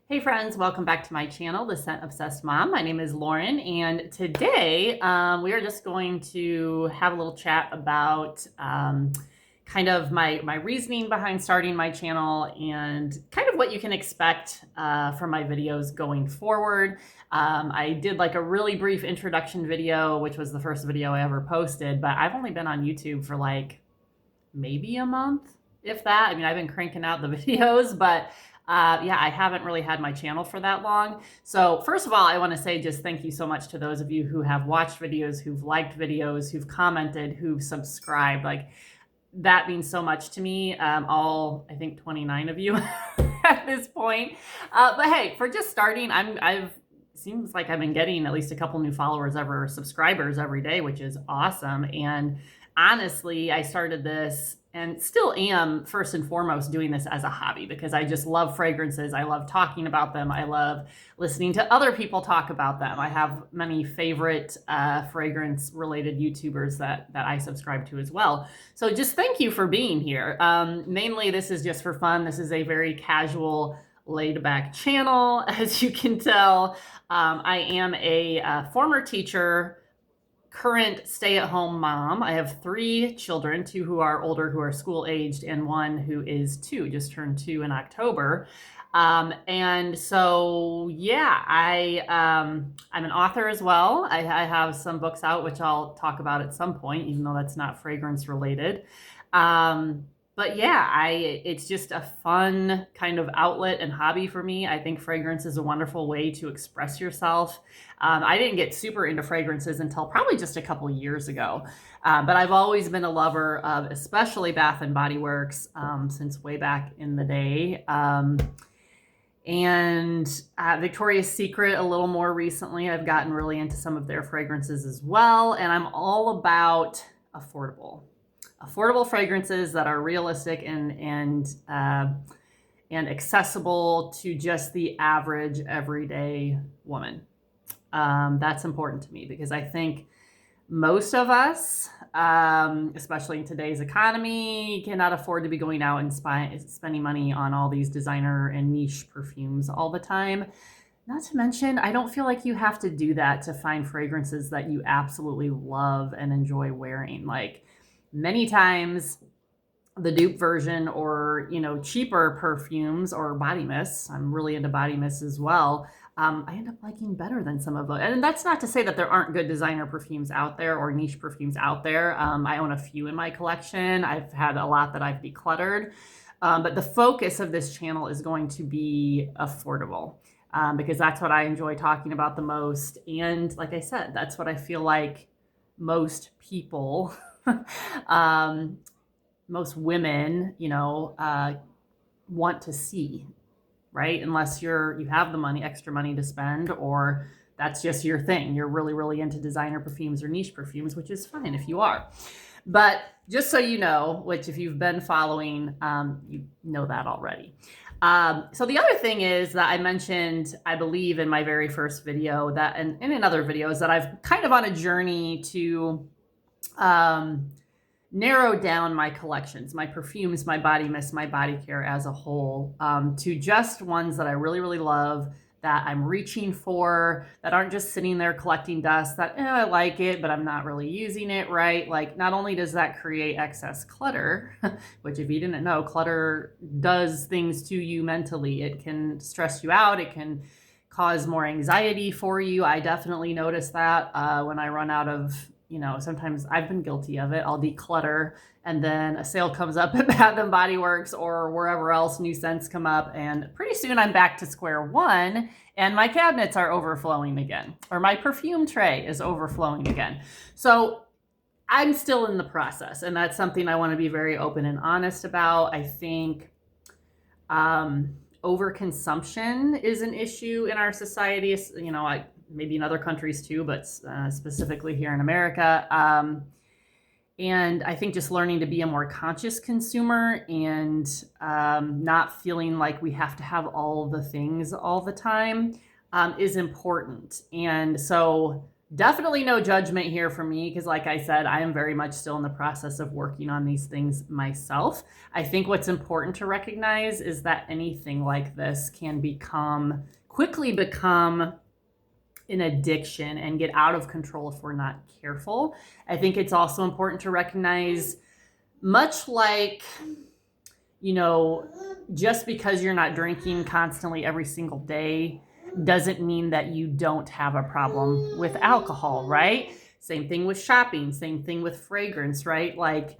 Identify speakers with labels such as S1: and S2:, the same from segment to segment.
S1: Hey friends, welcome back to my channel, The Scent Obsessed Mom. My name is Lauren, and today we are just going to have a little chat about kind of my reasoning behind starting my channel and kind of what you can expect from my videos going forward. I did like a really brief introduction video, which was the first video I ever posted, but I've only been on YouTube for like maybe a month, if that. I mean, I've been cranking out the videos, but yeah, I haven't really had my channel for that long. So first of all, I want to say just thank you so much to those of you who have watched videos, who've liked videos, who've commented, who've subscribed. Like, that means so much to me. All, I think 29 of you at this point. But hey, for just starting, seems like I've been getting at least a couple new subscribers every day, which is awesome. And honestly, I started this and still am first and foremost doing this as a hobby because I just love fragrances. I love talking about them. I love listening to other people talk about them. I have many favorite fragrance related YouTubers that I subscribe to as well. So just thank you for being here. Mainly this is just for fun. This is a very casual, laid back channel, as you can tell. I am a former teacher, current stay-at-home mom. I have 3 children, 2 who are older, who are school-aged, and 1 who is 2, just turned 2 in October. And so, yeah, I'm an author as well. I have some books out, which I'll talk about at some point, even though that's not fragrance related. But yeah, it's just a fun kind of outlet and hobby for me. I think fragrance is a wonderful way to express yourself. I didn't get super into fragrances until probably just a couple years ago. But I've always been a lover of especially Bath and Body Works since way back in the day. And Victoria's Secret a little more recently. I've gotten really into some of their fragrances as well. And I'm all about affordable fragrances that are realistic and accessible to just the average everyday woman. That's important to me because I think most of us, especially in today's economy, cannot afford to be going out and spending money on all these designer and niche perfumes all the time. Not to mention, I don't feel like you have to do that to find fragrances that you absolutely love and enjoy wearing. Like, many times the dupe version or, cheaper perfumes or body mists, I'm really into body mists as well, I end up liking better than some of those. And that's not to say that there aren't good designer perfumes out there or niche perfumes out there. I own a few in my collection. I've had a lot that I've decluttered. But the focus of this channel is going to be affordable because that's what I enjoy talking about the most. And like I said, that's what I feel like most people most women, want to see, right? Unless you have the money, extra money to spend, or that's just your thing. You're really, really into designer perfumes or niche perfumes, which is fine if you are. But just so you know, which if you've been following, you know that already. So the other thing is that I mentioned, I believe in my very first video that, and in other videos, that I've kind of on a journey to narrow down my collections, my perfumes, my body mist, my body care as a whole, to just ones that I really, really love, that I'm reaching for, that aren't just sitting there collecting dust, that I like it, but I'm not really using it, right? Like, not only does that create excess clutter, which if you didn't know, clutter does things to you mentally. It can stress you out. It can cause more anxiety for you. I definitely notice that when I run out of, sometimes I've been guilty of it. I'll declutter and then a sale comes up at Bath and Body Works or wherever else, new scents come up, and pretty soon I'm back to square one and my cabinets are overflowing again, or my perfume tray is overflowing again. So I'm still in the process, and that's something I want to be very open and honest about. I think overconsumption is an issue in our society. Maybe in other countries too, but specifically here in America. And I think just learning to be a more conscious consumer and not feeling like we have to have all the things all the time is important. And so Definitely no judgment here for me because, like I said, I am very much still in the process of working on these things myself. I think what's important to recognize is that anything like this can quickly become an addiction and get out of control if we're not careful. I think it's also important to recognize, much like, just because you're not drinking constantly every single day doesn't mean that you don't have a problem with alcohol, right? Same thing with shopping, same thing with fragrance, right? Like,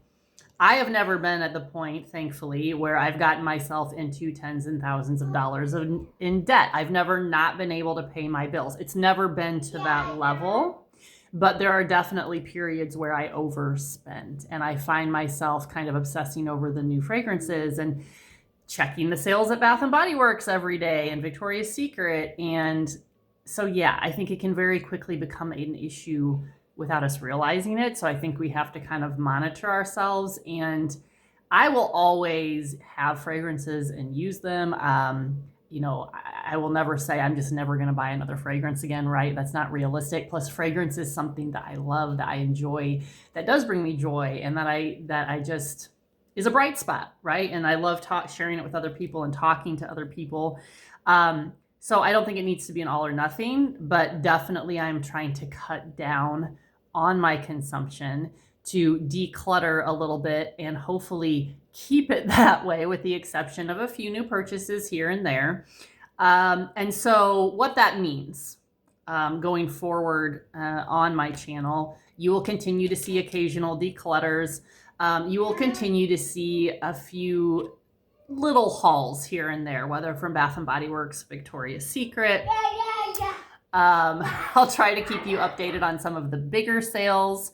S1: I have never been at the point, thankfully, where I've gotten myself into tens and thousands of dollars in debt. I've never not been able to pay my bills. It's never been to that level, but there are definitely periods where I overspend and I find myself kind of obsessing over the new fragrances and checking the sales at Bath and Body Works every day and Victoria's Secret. And so, yeah, I think it can very quickly become an issue without us realizing it. So I think we have to kind of monitor ourselves. And I will always have fragrances and use them. I will never say I'm just never going to buy another fragrance again, right? That's not realistic. Plus, fragrance is something that I love, that I enjoy, that does bring me joy, and that I just is a bright spot, right? And I love sharing it with other people and talking to other people. So I don't think it needs to be an all or nothing, but definitely I'm trying to cut down on my consumption to declutter a little bit and hopefully keep it that way, with the exception of a few new purchases here and there. And so what that means going forward on my channel, you will continue to see occasional declutters. You will continue to see a few little hauls here and there, whether from Bath and Body Works, Victoria's Secret. I'll try to keep you updated on some of the bigger sales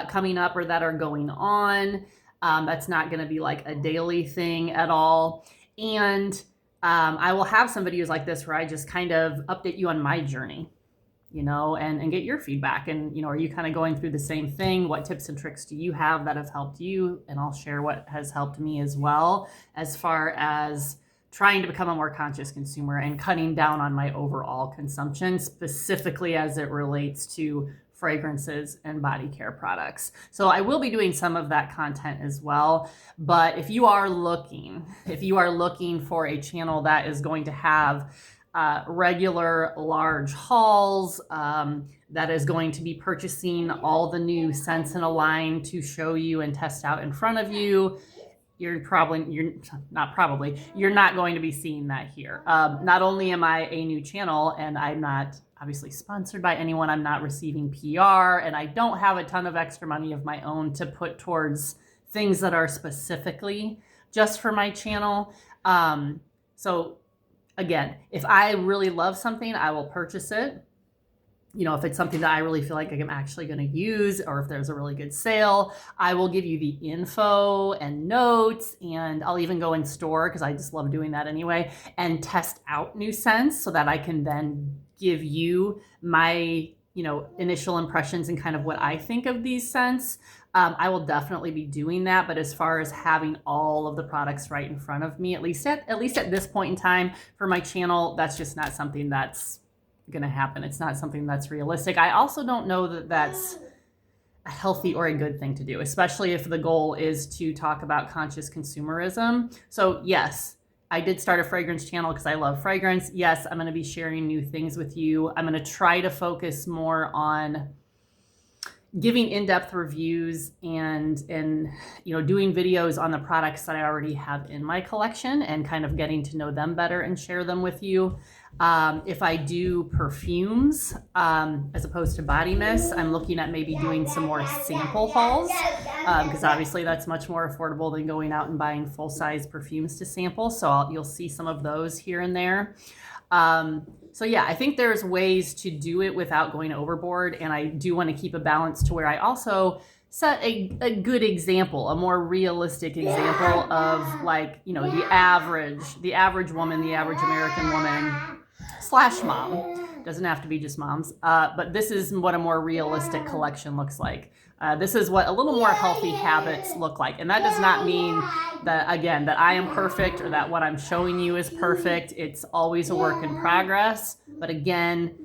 S1: coming up or that are going on. That's not going to be like a daily thing at all. And I will have some videos like this where I just kind of update you on my journey, and get your feedback. And, are you kind of going through the same thing? What tips and tricks do you have that have helped you? And I'll share what has helped me as well, as far as trying to become a more conscious consumer and cutting down on my overall consumption, specifically as it relates to fragrances and body care products. So I will be doing some of that content as well. But if you are looking for a channel that is going to have regular large hauls, that is going to be purchasing all the new scents in a line to show you and test out in front of you, you're not going to be seeing that here. Not only am I a new channel and I'm not obviously sponsored by anyone, I'm not receiving PR, and I don't have a ton of extra money of my own to put towards things that are specifically just for my channel. So again, if I really love something, I will purchase it. If it's something that I really feel like I'm actually going to use, or if there's a really good sale, I will give you the info and notes, and I'll even go in store, because I just love doing that anyway, and test out new scents so that I can then give you my, initial impressions and kind of what I think of these scents. I will definitely be doing that, but as far as having all of the products right in front of me, at least at this point in time for my channel, that's just not something that's going to happen. It's not something that's realistic. I also don't know that that's a healthy or a good thing to do, especially if the goal is to talk about conscious consumerism. So yes, I did start a fragrance channel because I love fragrance. Yes, I'm going to be sharing new things with you. I'm going to try to focus more on giving in-depth reviews and doing videos on the products that I already have in my collection and kind of getting to know them better and share them with you. If I do perfumes as opposed to body mist, I'm looking at maybe doing some more sample hauls, because obviously that's much more affordable than going out and buying full-size perfumes to sample. So you'll see some of those here and there. So yeah, I think there's ways to do it without going overboard, and I do want to keep a balance to where I also set a good example, a more realistic example of, like, the average woman, the average American woman / mom. Doesn't have to be just moms, but this is what a more realistic collection looks like. This is what a little more healthy habits look like. And that does not mean that, again, that I am perfect or that what I'm showing you is perfect. It's always a work in progress. But again,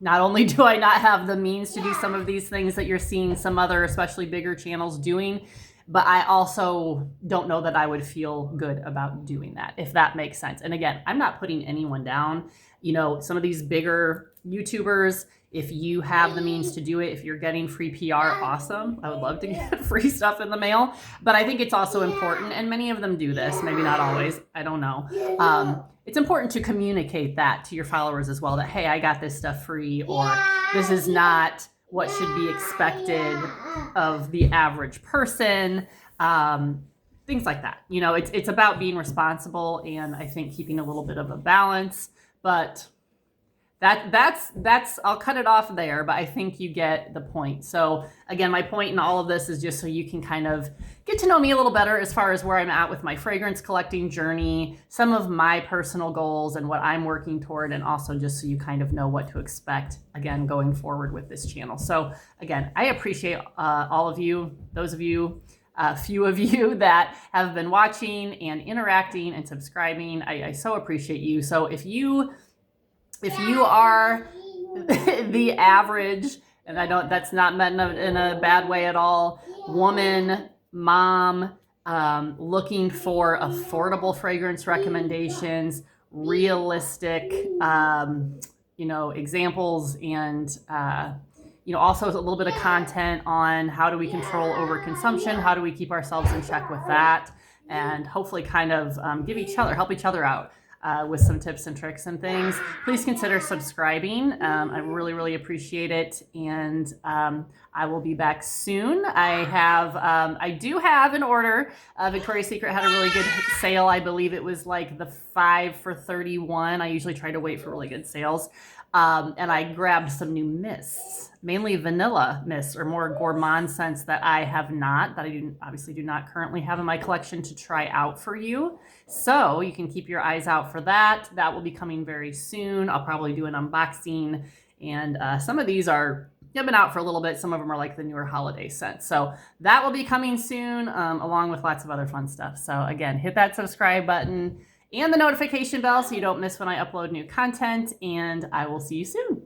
S1: not only do I not have the means to do some of these things that you're seeing some other, especially bigger channels doing, but I also don't know that I would feel good about doing that, if that makes sense. And again, I'm not putting anyone down. You know, some of these bigger YouTubers, if you have the means to do it, if you're getting free PR, awesome. I would love to get free stuff in the mail. But I think it's also important, and many of them do this, maybe not always, I don't know. It's important to communicate that to your followers as well, that, hey, I got this stuff free, or this is not what should be expected of the average person, things like that. You know, it's about being responsible, and I think keeping a little bit of a balance, but that's I'll cut it off there, but I think you get the point. So again, my point in all of this is just so you can kind of get to know me a little better as far as where I'm at with my fragrance collecting journey, some of my personal goals and what I'm working toward, and also just so you kind of know what to expect, again, going forward with this channel. So again, I appreciate all of you, those of you, few of you that have been watching and interacting and subscribing. I so appreciate you. So if you are the average, and that's not meant in a bad way at all, woman, mom, looking for affordable fragrance recommendations, realistic, examples, and, also a little bit of content on how do we control overconsumption, how do we keep ourselves in check with that, and hopefully kind of help each other out. With some tips and tricks and things, please consider subscribing. I really, really appreciate it. And I will be back soon. I do have an order. Victoria's Secret had a really good sale. I believe it was like the 5 for $31. I usually try to wait for really good sales. And I grabbed some new mists, mainly vanilla mists or more gourmand scents that I obviously do not currently have in my collection to try out for you. So you can keep your eyes out for that. That will be coming very soon. I'll probably do an unboxing, and some of these have been out for a little bit. Some of them are like the newer holiday scents. So that will be coming soon, along with lots of other fun stuff. So again, hit that subscribe button and the notification bell so you don't miss when I upload new content, and I will see you soon.